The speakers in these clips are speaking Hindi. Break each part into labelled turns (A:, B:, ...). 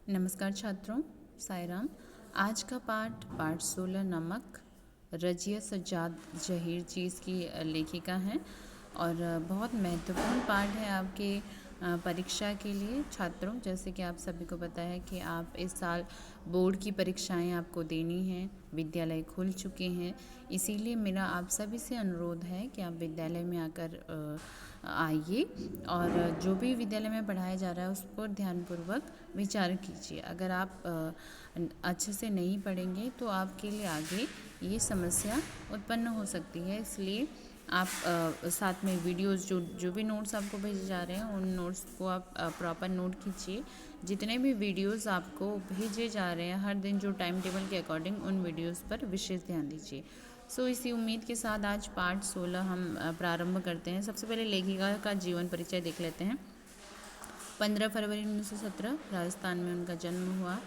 A: नमस्कार छात्रों, साई राम। आज का पाठ 16 नमक। रजिया सज्जाद जहीर जी इसकी लेखिका हैं और बहुत महत्वपूर्ण पाठ है आपके परीक्षा के लिए छात्रों। जैसे कि आप सभी को पता है कि आप इस साल बोर्ड की परीक्षाएं आपको देनी हैं, विद्यालय खुल चुके हैं, इसीलिए मेरा आप सभी से अनुरोध है कि आप विद्यालय में आकर आइए और जो भी विद्यालय में पढ़ाया जा रहा है उस पर ध्यानपूर्वक विचार कीजिए। अगर आप अच्छे से नहीं पढ़ेंगे तो आपके लिए आगे ये समस्या उत्पन्न हो सकती है, इसलिए आप साथ में वीडियोस जो भी नोट्स आपको भेजे जा रहे हैं उन नोट्स को आप प्रॉपर नोट कीजिए। जितने भी वीडियोस आपको भेजे जा रहे हैं हर दिन जो टाइम टेबल के अकॉर्डिंग उन वीडियोस पर विशेष ध्यान दीजिए। इसी उम्मीद के साथ आज पाठ 16 हम प्रारंभ करते हैं। सबसे पहले लेखिका का जीवन परिचय देख लेते हैं। 15 फरवरी 1917 राजस्थान में उनका जन्म हुआ।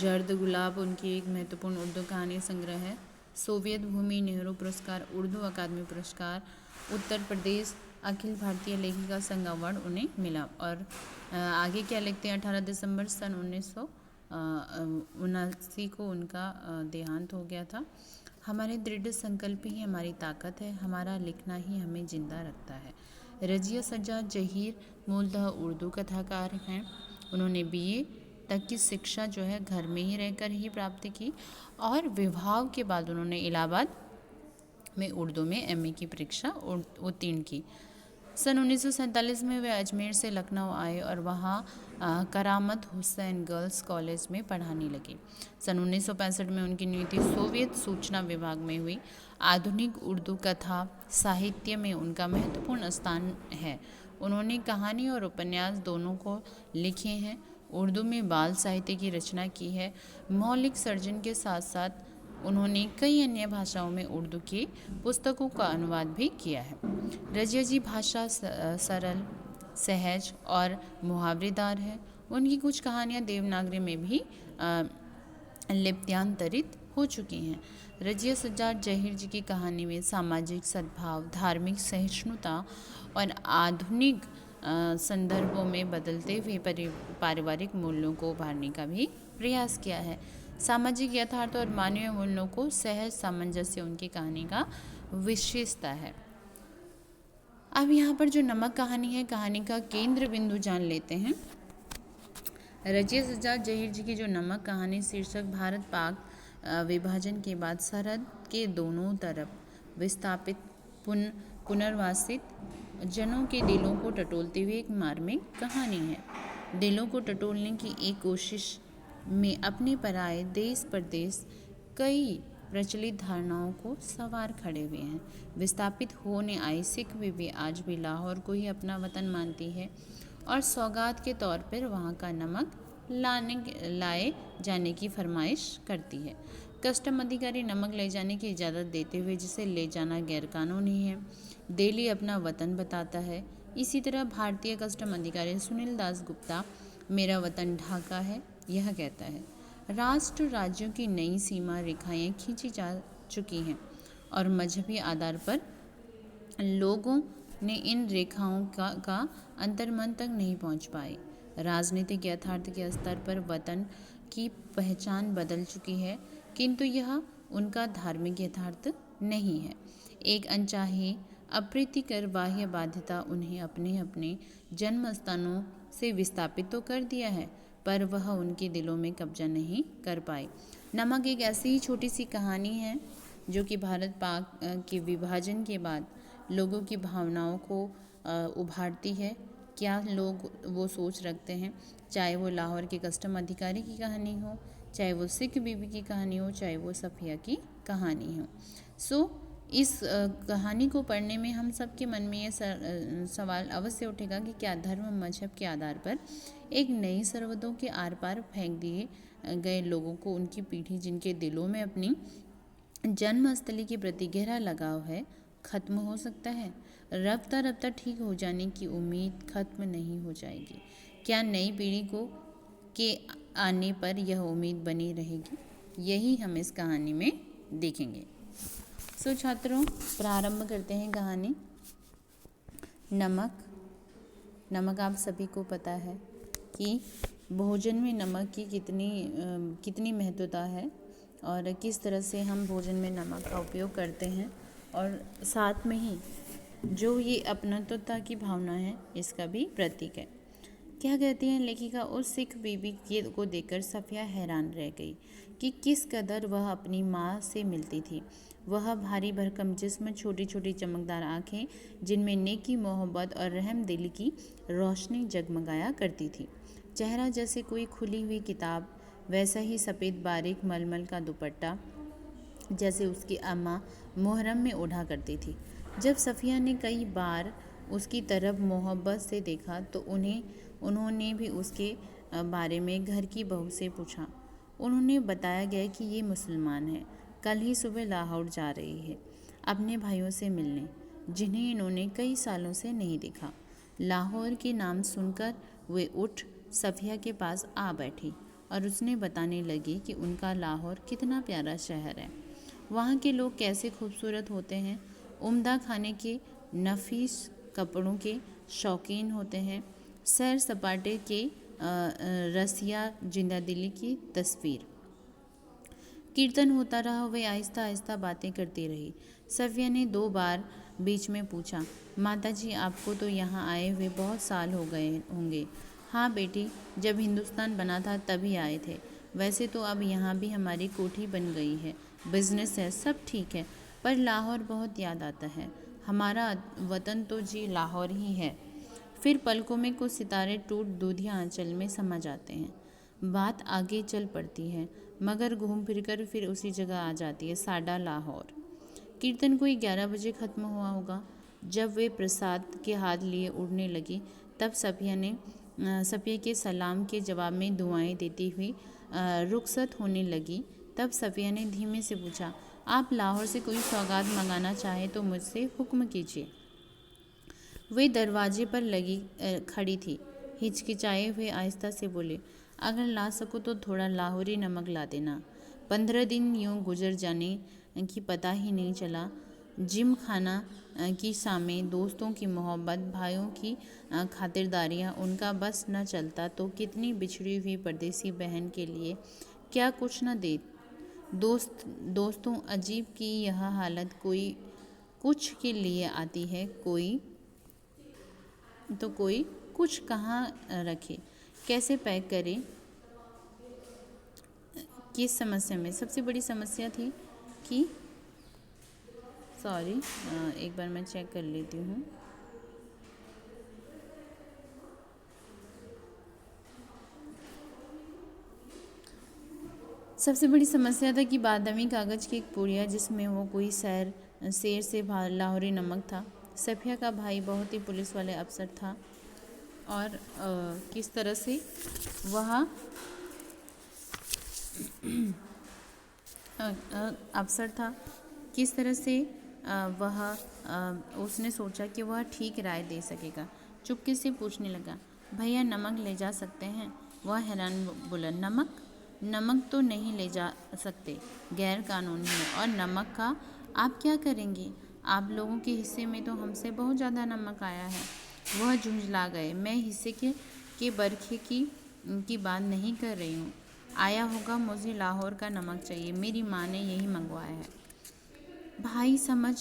A: जर्द गुलाब उनकी एक महत्वपूर्ण उर्दू कहानी संग्रह है। सोवियत भूमि नेहरू पुरस्कार, उर्दू अकादमी पुरस्कार, उत्तर प्रदेश अखिल भारतीय लेखिका संघ अवार्ड उन्हें मिला। और आगे क्या लिखते हैं, 18 दिसंबर सन 1979 को उनका देहांत हो गया था। हमारे दृढ़ संकल्प ही हमारी ताकत है, हमारा लिखना ही हमें जिंदा रखता है। रजिया सज्जाद जहीर मूलतः उर्दू कथाकार हैं। उन्होंने बीए तक की शिक्षा जो है घर में ही रहकर ही प्राप्त की और विवाह के बाद उन्होंने इलाहाबाद में उर्दू में एमए की परीक्षा उत्तीर्ण की। सन 1947 में वे अजमेर से लखनऊ आए और वहाँ करामत हुसैन गर्ल्स कॉलेज में पढ़ाने लगे। सन 1965 में उनकी नियुक्ति सोवियत सूचना विभाग में हुई। आधुनिक उर्दू कथा साहित्य में उनका महत्वपूर्ण स्थान है। उन्होंने कहानी और उपन्यास दोनों को लिखे हैं। उर्दू में बाल साहित्य की रचना की है। मौलिक सर्जन के साथ साथ उन्होंने कई अन्य भाषाओं में उर्दू की पुस्तकों का अनुवाद भी किया है। रजिया जी भाषा सरल, सहज और मुहावरेदार है। उनकी कुछ कहानियाँ देवनागरी में भी लिप्यांतरित हो चुकी हैं। रजिया सज्जाद जहीर जी की कहानी में सामाजिक सद्भाव, धार्मिक सहिष्णुता और आधुनिक संदर्भों में बदलते हुए पारिवारिक मूल्यों को उभारने का भी प्रयास किया है। सामाजिक यथार्थ और मानवीय मूल्यों को सहज सामंजस्य उनकी कहानी का विशेषता है। अब यहाँ पर जो नमक कहानी है, कहानी का केंद्र बिंदु जान लेते हैं। रजिया सज्जाद जहीर जी की जो नमक कहानी शीर्षक भारत पाक विभाजन के बाद सरहद के दोनों तरफ विस्थापित पुनर्वासित जनों के दिलों को टटोलते हुए एक मार्मिक कहानी है। दिलों को टटोलने की एक कोशिश में अपने पराये देश परदेश कई प्रचलित धारणाओं को सवार खड़े हुए हैं। विस्थापित होने आई सिख बीबी आज भी लाहौर को ही अपना वतन मानती है और सौगात के तौर पर वहाँ का नमक लाए जाने की फरमाइश करती है। कस्टम अधिकारी नमक ले जाने की इजाज़त देते हुए जिसे ले जाना गैरकानूनी है, दिल्ली अपना वतन बताता है। इसी तरह भारतीय कस्टम अधिकारी सुनील दास गुप्ता मेरा वतन ढाका है यह कहता है। राष्ट्र राज्यों की नई सीमा रेखाएं खींची जा चुकी हैं और मजहबी आधार पर लोगों ने इन रेखाओं का अंतर्मन तक नहीं पहुंच पाए। राजनीतिक यथार्थ के स्तर पर वतन की पहचान बदल चुकी है, किंतु यह उनका धार्मिक यथार्थ नहीं है। एक अनचाही अप्रीतिकर बाह्य बाध्यता उन्हें अपने अपने जन्म स्थानों से विस्थापित तो कर दिया है, पर वह उनके दिलों में कब्जा नहीं कर पाई। नमक एक ऐसी ही छोटी सी कहानी है जो कि भारत पाक के विभाजन के बाद लोगों की भावनाओं को उभारती है। क्या लोग वो सोच रखते हैं, चाहे वो लाहौर के कस्टम अधिकारी की कहानी हो, चाहे वो सिख बीबी की कहानी हो, चाहे वो सफिया की कहानी हो। इस कहानी को पढ़ने में हम सबके मन में ये सवाल अवश्य उठेगा कि क्या धर्म मजहब के आधार पर एक नई सरहदों के आर पार फेंक दिए गए लोगों को उनकी पीढ़ी, जिनके दिलों में अपनी जन्मस्थली के प्रति गहरा लगाव है, खत्म हो सकता है? रफ्ता रफ्ता ठीक हो जाने की उम्मीद खत्म नहीं हो जाएगी? क्या नई पीढ़ी के आने पर यह उम्मीद बनी रहेगी? यही हम इस कहानी में देखेंगे। छात्रों, प्रारंभ करते हैं कहानी। नमक आप सभी को पता है कि भोजन में नमक की कितनी महत्वता है और किस तरह से हम भोजन में नमक का उपयोग करते हैं, और साथ में ही जो ये अपनत्वता की भावना है इसका भी प्रतीक है। क्या कहती हैं लेखिका, उस सिख बीबी को देखकर सफ़िया हैरान रह गई कि किस कदर वह अपनी माँ से मिलती थी। वह भारी भरकम जिस्म, छोटी छोटी चमकदार आँखें जिनमें नेकी, मोहब्बत और रहम दिल की रोशनी जगमगाया करती थी। चेहरा जैसे कोई खुली हुई किताब, वैसा ही सफ़ेद बारीक मलमल का दुपट्टा जैसे उसकी अम्मा मुहर्रम में ओढ़ा करती थी। जब सफ़िया ने कई बार उसकी तरफ मोहब्बत से देखा तो उन्होंने भी उसके बारे में घर की बहू से पूछा। उन्होंने बताया गया कि ये मुसलमान है, कल ही सुबह लाहौर जा रही है अपने भाइयों से मिलने, जिन्हें इन्होंने कई सालों से नहीं देखा। लाहौर के नाम सुनकर वे उठ सफ़िया के पास आ बैठी और उसने बताने लगी कि उनका लाहौर कितना प्यारा शहर है, वहाँ के लोग कैसे खूबसूरत होते हैं, उम्दा खाने के, नफीस कपड़ों के शौकीन होते हैं, सैर सपाटे के रसिया जिंदादिली की तस्वीर। कीर्तन होता रहा, वे आहिस्ता आहिस्ता बातें करती रही। सफ़िया ने 2 बार बीच में पूछा, माता जी आपको तो यहाँ आए हुए बहुत साल हो गए होंगे। हाँ बेटी, जब हिंदुस्तान बना था तभी आए थे। वैसे तो अब यहाँ भी हमारी कोठी बन गई है, बिजनेस है, सब ठीक है, पर लाहौर बहुत याद आता है। हमारा वतन तो जी लाहौर ही है। फिर पलकों में कुछ सितारे टूट दूधिया आंचल में समा जाते हैं। बात आगे चल पड़ती है, मगर घूम फिरकर फिर उसी जगह आ जाती है, साडा लाहौर। कीर्तन कोई 11 बजे ख़त्म हुआ होगा। जब वे प्रसाद के हाथ लिए उड़ने लगी तब सफ़िया के सलाम के जवाब में दुआएं देती हुई रुखसत होने लगी। तब सफ़िया ने धीमे से पूछा, आप लाहौर से कोई सौगात मंगाना चाहे तो मुझसे हुक्म कीजिए। वे दरवाजे पर खड़ी थी, हिचकिचाए हुए आहिस्ता से बोले, अगर ला सको तो थोड़ा लाहौरी नमक ला देना। 15 दिन यूँ गुजर जाने की पता ही नहीं चला। जिम खाना की सामें, दोस्तों की मोहब्बत, भाइयों की खातिरदारियाँ, उनका बस न चलता तो कितनी बिछड़ी हुई परदेसी बहन के लिए क्या कुछ न दे। दोस्तों, अजीब की यह हालत, कोई कुछ के लिए आती है, कोई कुछ कहाँ रखे, कैसे पैक करे। किस समस्या में सबसे बड़ी समस्या थी कि एक बार मैं चेक कर लेती हूँ। सबसे बड़ी समस्या था कि बादामी कागज़ की एक पुड़िया जिसमें वो कोई शेर से लाहौरी नमक था। सफ़िया का भाई बहुत ही पुलिस वाले अफसर था और किस तरह से वह अफसर था, किस तरह से उसने सोचा कि वह ठीक राय दे सकेगा। चुपके से पूछने लगा, भैया नमक ले जा सकते हैं? वह हैरान बोला, नमक तो नहीं ले जा सकते, गैर कानूनी है। और नमक का आप क्या करेंगे? आप लोगों के हिस्से में तो हमसे बहुत ज़्यादा नमक आया है। वह झुंझला गए। मैं हिस्से के बरखे की बात नहीं कर रही हूँ। आया होगा, मुझे लाहौर का नमक चाहिए, मेरी माँ ने यही मंगवाया है। भाई समझ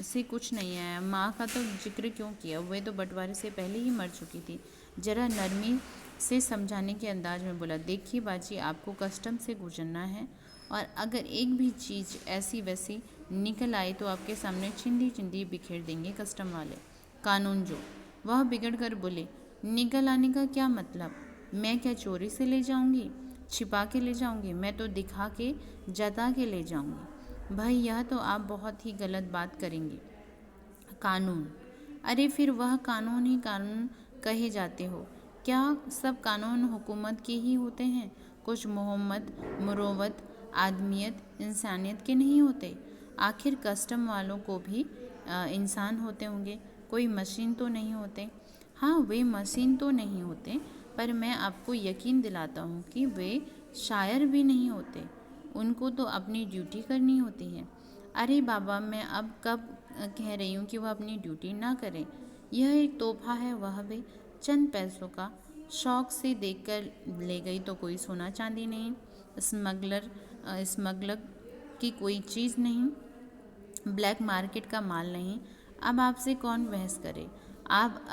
A: से कुछ नहीं आया। माँ का तो जिक्र क्यों किया, वे तो बंटवारे से पहले ही मर चुकी थी। जरा नरमी से समझाने के अंदाज में बोला, देखिए बाजी, आपको कस्टम से गुजरना है और अगर एक भी चीज़ ऐसी वैसी निकल आई तो आपके सामने चिंदी चिंदी बिखेर देंगे कस्टम वाले, कानून जो। वह बिगड़ कर बोले, निकल आने का क्या मतलब? मैं क्या चोरी से ले जाऊंगी, छिपा के ले जाऊंगी? मैं तो दिखा के, जता के ले जाऊंगी। भाई यह तो आप बहुत ही गलत बात करेंगे। कानून? अरे फिर वह कानून ही कानून कहे जाते हो। क्या सब कानून हुकूमत के ही होते हैं? कुछ मोहम्मद, मुरोवत, आदमियत, इंसानियत के नहीं होते? आखिर कस्टम वालों को भी इंसान होते होंगे, कोई मशीन तो नहीं होते। हाँ, वे मशीन तो नहीं होते, पर मैं आपको यकीन दिलाता हूँ कि वे शायर भी नहीं होते। उनको तो अपनी ड्यूटी करनी होती है। अरे बाबा, मैं अब कब कह रही हूँ कि वह अपनी ड्यूटी ना करें। यह एक तोहफा है, वह भी चंद पैसों का। शौक से देखकर ले गई तो कोई सोना चांदी नहीं, स्मगलर की कोई चीज़ नहीं, ब्लैक मार्केट का माल नहीं। अब आपसे कौन बहस करे, आप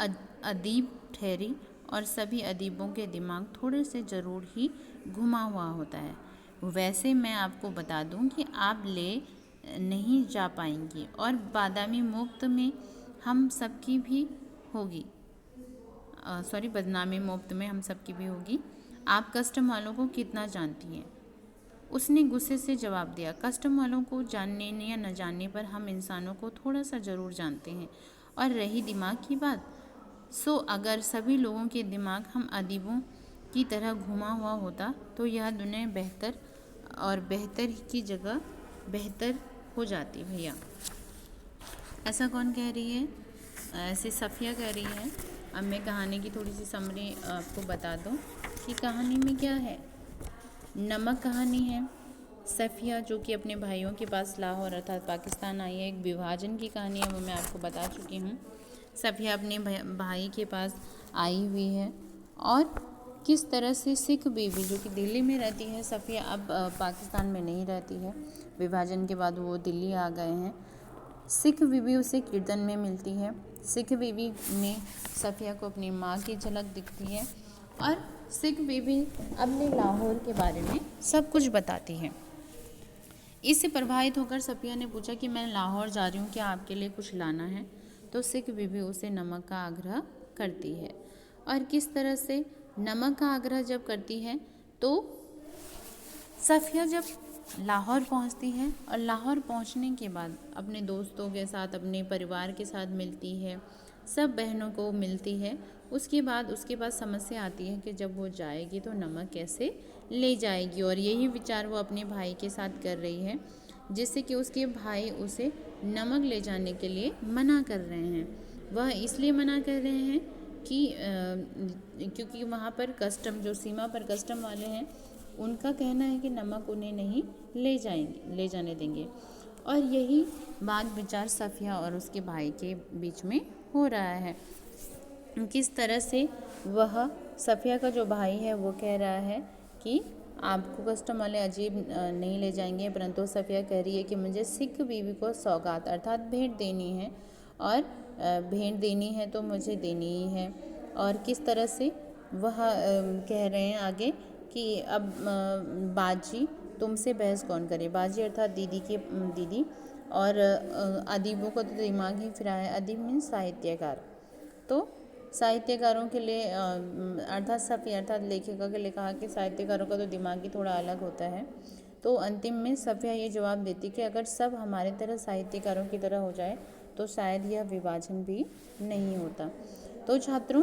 A: अदीब ठहरी और सभी अदीबों के दिमाग थोड़े से ज़रूर ही घुमा हुआ होता है। वैसे मैं आपको बता दूं कि आप ले नहीं जा पाएंगी और बादामी मुफ्त में हम सबकी भी होगी, बदनामी मुफ्त में हम सबकी भी होगी। आप कस्टम वालों को कितना जानती हैं? उसने गुस्से से जवाब दिया, कस्टम वालों को जानने या न जानने पर हम इंसानों को थोड़ा सा ज़रूर जानते हैं। और रही दिमाग की बात, सो अगर सभी लोगों के दिमाग हम अदीबों की तरह घुमा हुआ होता तो यह दुनिया बेहतर और बेहतर की जगह बेहतर हो जाती। भैया ऐसा कौन कह रही है? ऐसे सफ़िया कह रही है। अब मैं कहानी की थोड़ी सी समरी आपको बता दूं कि कहानी में क्या है। नमक कहानी है। सफ़िया जो कि अपने भाइयों के पास लाहौर अर्थात पाकिस्तान आई है, एक विभाजन की कहानी है, वो मैं आपको बता चुकी हूँ। सफ़िया अपने भाई के पास आई हुई है और किस तरह से सिख बीवी जो कि दिल्ली में रहती है, सफ़िया अब पाकिस्तान में नहीं रहती है, विभाजन के बाद वो दिल्ली आ गए हैं। सिख बीवी उसे कीर्तन में मिलती है। सिख बीवी में सफ़िया को अपनी माँ की झलक दिखती है और सिख बीवी अपने लाहौर के बारे में सब कुछ बताती है। इससे प्रभावित होकर सफ़िया ने पूछा कि मैं लाहौर जा रही हूँ, क्या आपके लिए कुछ लाना है? तो सिख बीवी उसे नमक का आग्रह करती है। और किस तरह से नमक का आग्रह जब करती है तो सफ़िया जब लाहौर पहुंचती है और लाहौर पहुंचने के बाद अपने दोस्तों के साथ, अपने परिवार के साथ मिलती है, सब बहनों को मिलती है। उसके बाद उसके पास समस्या आती है कि जब वो जाएगी तो नमक कैसे ले जाएगी, और यही विचार वो अपने भाई के साथ कर रही है, जिससे कि उसके भाई उसे नमक ले जाने के लिए मना कर रहे हैं। वह इसलिए मना कर रहे हैं कि क्योंकि वहाँ पर कस्टम, जो सीमा पर कस्टम वाले हैं, उनका कहना है कि नमक उन्हें नहीं ले जाने देंगे। और यही बात विचार सफ़िया और उसके भाई के बीच में हो रहा है। किस तरह से वह सफ़िया का जो भाई है वो कह रहा है कि आपको कस्टम वाले अजीब नहीं ले जाएंगे, परंतु सफ़िया कह रही है कि मुझे सिख बीवी को सौगात अर्थात भेंट देनी है, और भेंट देनी है तो मुझे देनी ही है। और किस तरह से वह कह रहे हैं आगे कि अब बाजी तुमसे बहस कौन करे। बाजी अर्थात दीदी, और अदीबों को तो दिमाग ही फिरा है। अदीब मीन्स साहित्यकार। तो साहित्यकारों के लिए अर्थात सफ़िया अर्थात लेखिका के लिए कहा कि साहित्यकारों का तो दिमाग ही थोड़ा अलग होता है। तो अंतिम में सफ़िया ये जवाब देती कि अगर सब हमारे तरह साहित्यकारों की तरह हो जाए तो शायद यह विभाजन भी नहीं होता। तो छात्रों,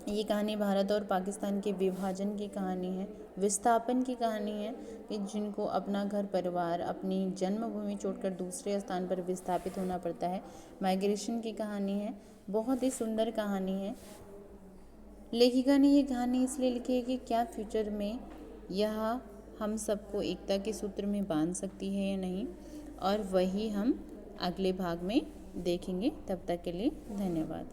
A: ये कहानी भारत और पाकिस्तान के विभाजन की कहानी है, विस्थापन की कहानी है कि जिनको अपना घर परिवार, अपनी जन्मभूमि छोड़कर दूसरे स्थान पर विस्थापित होना पड़ता है। माइग्रेशन की कहानी है, बहुत ही सुंदर कहानी है। लेखिका ने ये कहानी इसलिए लिखी है कि क्या फ्यूचर में यह हम सबको एकता के सूत्र में बांध सकती है या नहीं, और वही हम अगले भाग में देखेंगे। तब तक के लिए धन्यवाद।